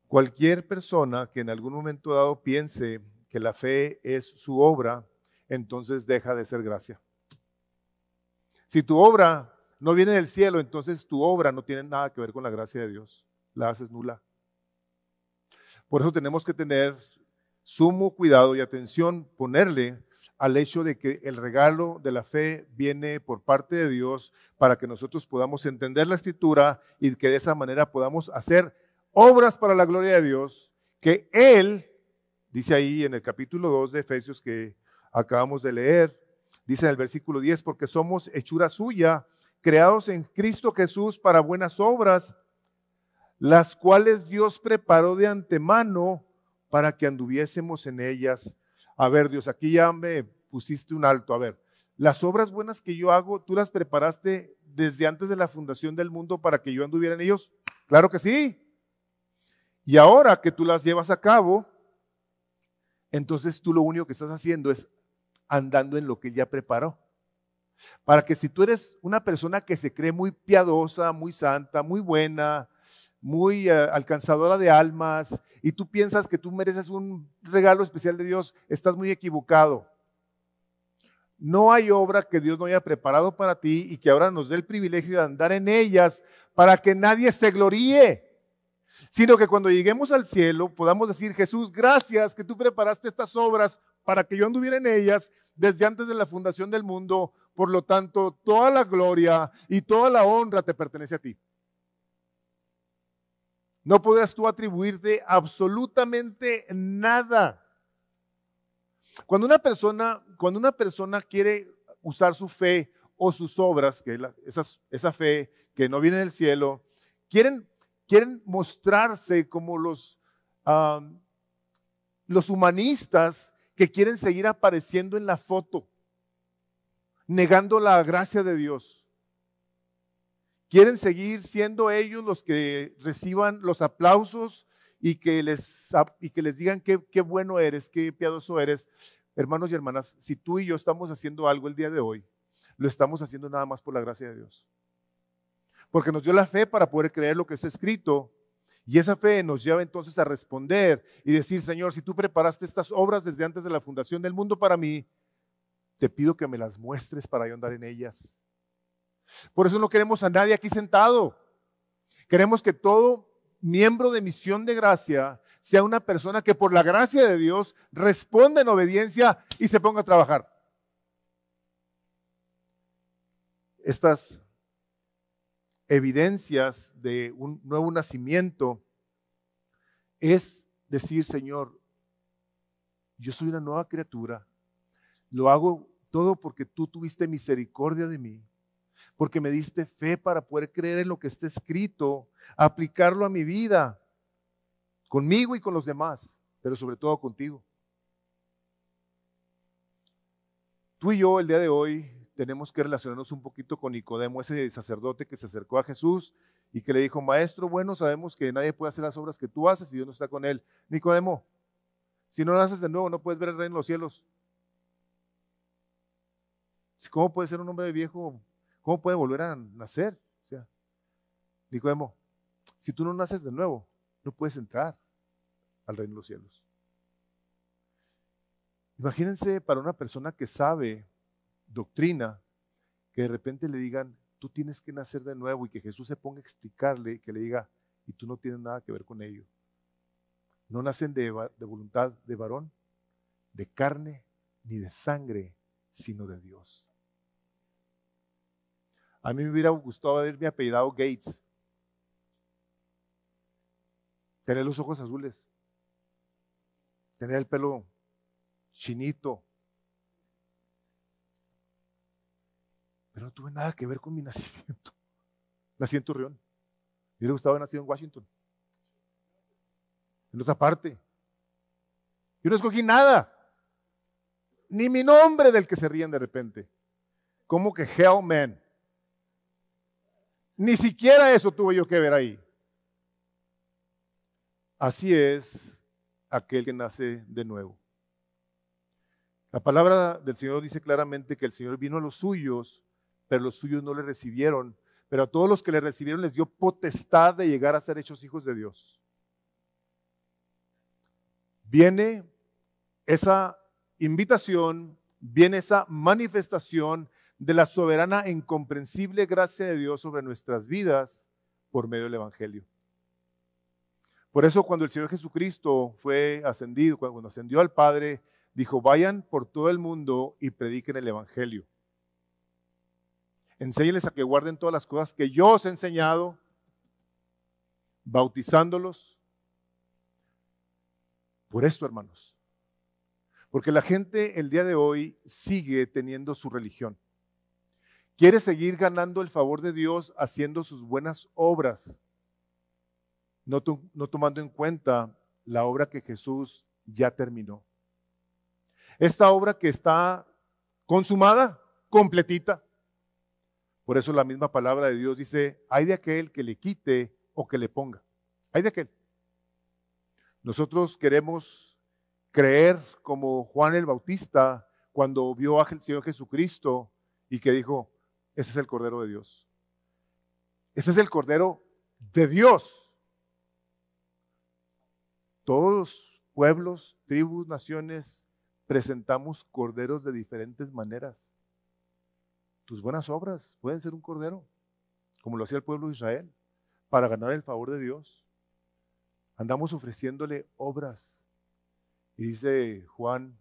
Cualquier persona que en algún momento dado piense que la fe es su obra, entonces deja de ser gracia. Si tu obra no viene del cielo, entonces tu obra no tiene nada que ver con la gracia de Dios. La haces nula. Por eso tenemos que tener sumo cuidado y atención, ponerle al hecho de que el regalo de la fe viene por parte de Dios para que nosotros podamos entender la Escritura y que de esa manera podamos hacer obras para la gloria de Dios, que Él, dice ahí en el capítulo 2 de Efesios que acabamos de leer, dice en el versículo 10, porque somos hechura suya, creados en Cristo Jesús para buenas obras, las cuales Dios preparó de antemano para que anduviésemos en ellas. A ver, Dios, aquí ya me pusiste un alto. A ver, las obras buenas que yo hago, ¿tú las preparaste desde antes de la fundación del mundo para que yo anduviera en ellos? Claro que sí. Y ahora que tú las llevas a cabo, entonces tú lo único que estás haciendo es andando en lo que Él ya preparó. Para que si tú eres una persona que se cree muy piadosa, muy santa, muy buena, muy alcanzadora de almas, y tú piensas que tú mereces un regalo especial de Dios, estás muy equivocado. No hay obra que Dios no haya preparado para ti y que ahora nos dé el privilegio de andar en ellas para que nadie se gloríe, sino que cuando lleguemos al cielo podamos decir: Jesús, gracias que tú preparaste estas obras para que yo anduviera en ellas desde antes de la fundación del mundo. Por lo tanto, toda la gloria y toda la honra te pertenece a ti. No podrás tú atribuirte absolutamente nada. Cuando una persona quiere usar su fe o sus obras, que esa fe que no viene del cielo, quieren mostrarse como los humanistas que quieren seguir apareciendo en la foto, negando la gracia de Dios. Quieren seguir siendo ellos los que reciban los aplausos y que les digan qué bueno eres, qué piadoso eres. Hermanos y hermanas, si tú y yo estamos haciendo algo el día de hoy, lo estamos haciendo nada más por la gracia de Dios. Porque nos dio la fe para poder creer lo que está escrito, y esa fe nos lleva entonces a responder y decir: Señor, si tú preparaste estas obras desde antes de la fundación del mundo para mí, te pido que me las muestres para yo andar en ellas. Por eso no queremos a nadie aquí sentado. Queremos que todo miembro de Misión de Gracia sea una persona que por la gracia de Dios responda en obediencia y se ponga a trabajar. Estas evidencias de un nuevo nacimiento es decir: Señor, yo soy una nueva criatura, lo hago todo porque tú tuviste misericordia de mí, porque me diste fe para poder creer en lo que está escrito, aplicarlo a mi vida, conmigo y con los demás, pero sobre todo contigo. Tú y yo el día de hoy tenemos que relacionarnos un poquito con Nicodemo, ese sacerdote que se acercó a Jesús y que le dijo: Maestro, bueno, sabemos que nadie puede hacer las obras que tú haces y Dios no está con él. Nicodemo, si no naces de nuevo, no puedes ver el reino de los cielos. ¿Cómo puede ser un hombre viejo? ¿Cómo puede volver a nacer? O sea, Nicodemo, si tú no naces de nuevo, no puedes entrar al reino de los cielos. Imagínense para una persona que sabe doctrina, que de repente le digan: tú tienes que nacer de nuevo, y que Jesús se ponga a explicarle, que le diga: y tú no tienes nada que ver con ello. No nacen de voluntad de varón, de carne, ni de sangre, sino de Dios. A mí me hubiera gustado haberme apellidado Gates, tener los ojos azules, tener el pelo chinito, pero no tuve nada que ver con mi nacimiento. Nací en Torreón. Me hubiera gustado haber nacido en Washington, en otra parte. Yo no escogí nada, ni mi nombre del que se ríen de repente. ¿Cómo que Hellman? Ni siquiera eso tuve yo que ver ahí. Así es aquel que nace de nuevo. La palabra del Señor dice claramente que el Señor vino a los suyos, pero los suyos no le recibieron. Pero a todos los que le recibieron les dio potestad de llegar a ser hechos hijos de Dios. Viene esa invitación, viene esa manifestación de la soberana e incomprensible gracia de Dios sobre nuestras vidas por medio del Evangelio. Por eso cuando el Señor Jesucristo fue ascendido, cuando ascendió al Padre, dijo, vayan por todo el mundo y prediquen el evangelio. Enséñenles a que guarden todas las cosas que yo os he enseñado, bautizándolos. Por esto, hermanos, porque la gente el día de hoy sigue teniendo su religión. Quiere seguir ganando el favor de Dios haciendo sus buenas obras, no tomando en cuenta la obra que Jesús ya terminó. Esta obra que está consumada, completita. Por eso la misma palabra de Dios dice, hay de aquel que le quite o que le ponga. Hay de aquel. Nosotros queremos creer como Juan el Bautista cuando vio al Señor Jesucristo y que dijo, ese es el Cordero de Dios. Ese es el Cordero de Dios. Todos los pueblos, tribus, naciones, presentamos corderos de diferentes maneras. Tus buenas obras pueden ser un cordero, como lo hacía el pueblo de Israel, para ganar el favor de Dios. Andamos ofreciéndole obras. Y dice Juan,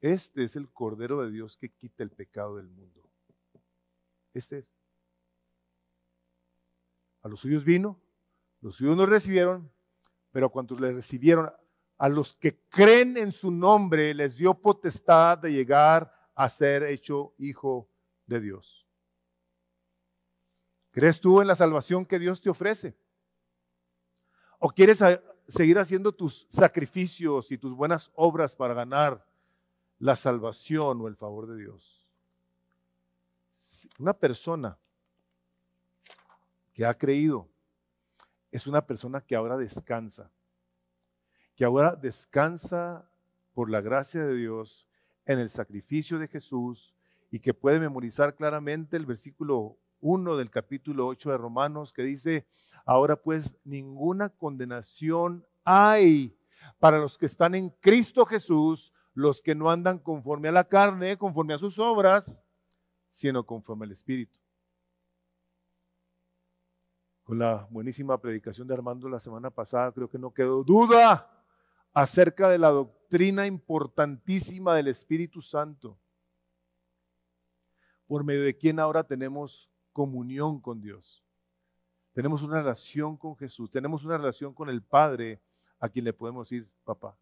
este es el Cordero de Dios que quita el pecado del mundo. Este es. A los suyos vino, los suyos no recibieron, pero a cuantos le recibieron, a los que creen en su nombre, les dio potestad de llegar a ser hecho hijo de Dios. ¿Crees tú en la salvación que Dios te ofrece? ¿O quieres seguir haciendo tus sacrificios y tus buenas obras para ganar la salvación o el favor de Dios? Una persona que ha creído es una persona que ahora descansa por la gracia de Dios en el sacrificio de Jesús y que puede memorizar claramente el versículo 1 del capítulo 8 de Romanos que dice, ahora pues ninguna condenación hay para los que están en Cristo Jesús, los que no andan conforme a la carne, conforme a sus obras, sino conforme al Espíritu. Con la buenísima predicación de Armando la semana pasada, creo que no quedó duda acerca de la doctrina importantísima del Espíritu Santo, por medio de quien ahora tenemos comunión con Dios. Tenemos una relación con Jesús, tenemos una relación con el Padre a quien le podemos decir papá.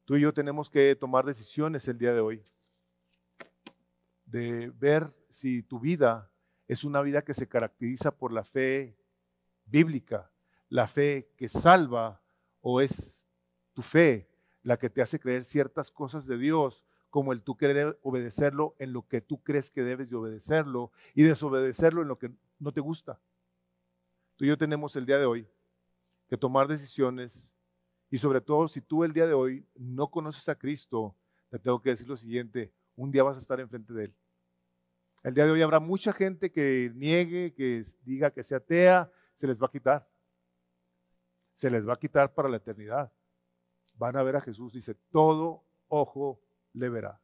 Tú y yo tenemos que tomar decisiones el día de hoy, de ver si tu vida es una vida que se caracteriza por la fe bíblica, la fe que salva, o es tu fe la que te hace creer ciertas cosas de Dios, como el tú querer obedecerlo en lo que tú crees que debes de obedecerlo y desobedecerlo en lo que no te gusta. Tú y yo tenemos el día de hoy que tomar decisiones y sobre todo si tú el día de hoy no conoces a Cristo, te tengo que decir lo siguiente, un día vas a estar enfrente de Él. El día de hoy habrá mucha gente que niegue, que diga que sea atea, se les va a quitar. Se les va a quitar para la eternidad. Van a ver a Jesús, dice, todo ojo le verá.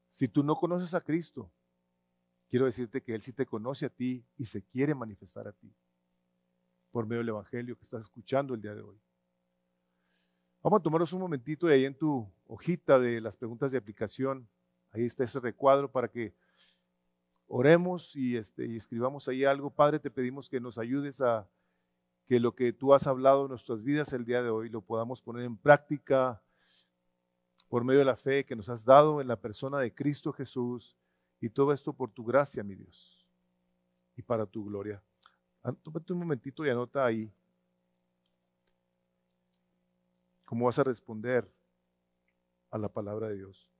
Si tú no conoces a Cristo, quiero decirte que Él sí te conoce a ti y se quiere manifestar a ti por medio del Evangelio que estás escuchando el día de hoy. Vamos a tomarnos un momentito y ahí en tu hojita de las preguntas de aplicación, ahí está ese recuadro para que oremos y escribamos ahí algo. Padre, te pedimos que nos ayudes a que lo que tú has hablado en nuestras vidas el día de hoy lo podamos poner en práctica por medio de la fe que nos has dado en la persona de Cristo Jesús y todo esto por tu gracia, mi Dios, y para tu gloria. Tómate un momentito y anota ahí cómo vas a responder a la palabra de Dios.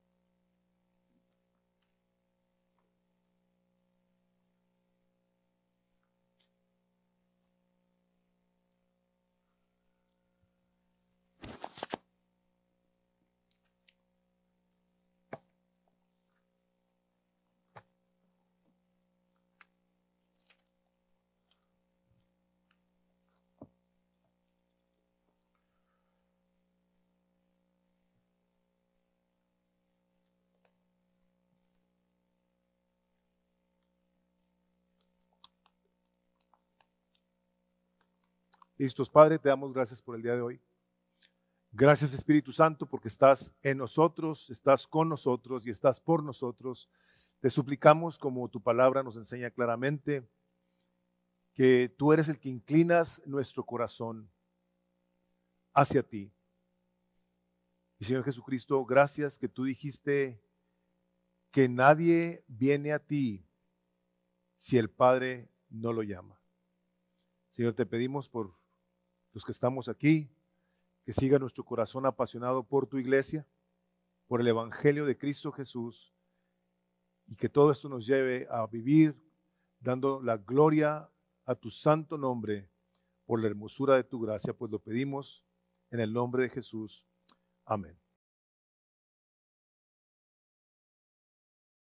Listos, Padre, te damos gracias por el día de hoy. Gracias, Espíritu Santo, porque estás en nosotros, estás con nosotros y estás por nosotros. Te suplicamos, como tu palabra nos enseña claramente, que tú eres el que inclinas nuestro corazón hacia ti. Y Señor Jesucristo, gracias que tú dijiste que nadie viene a ti si el Padre no lo llama. Señor, te pedimos por los que estamos aquí, que siga nuestro corazón apasionado por tu iglesia, por el Evangelio de Cristo Jesús, y que todo esto nos lleve a vivir dando la gloria a tu santo nombre por la hermosura de tu gracia, pues lo pedimos en el nombre de Jesús. Amén.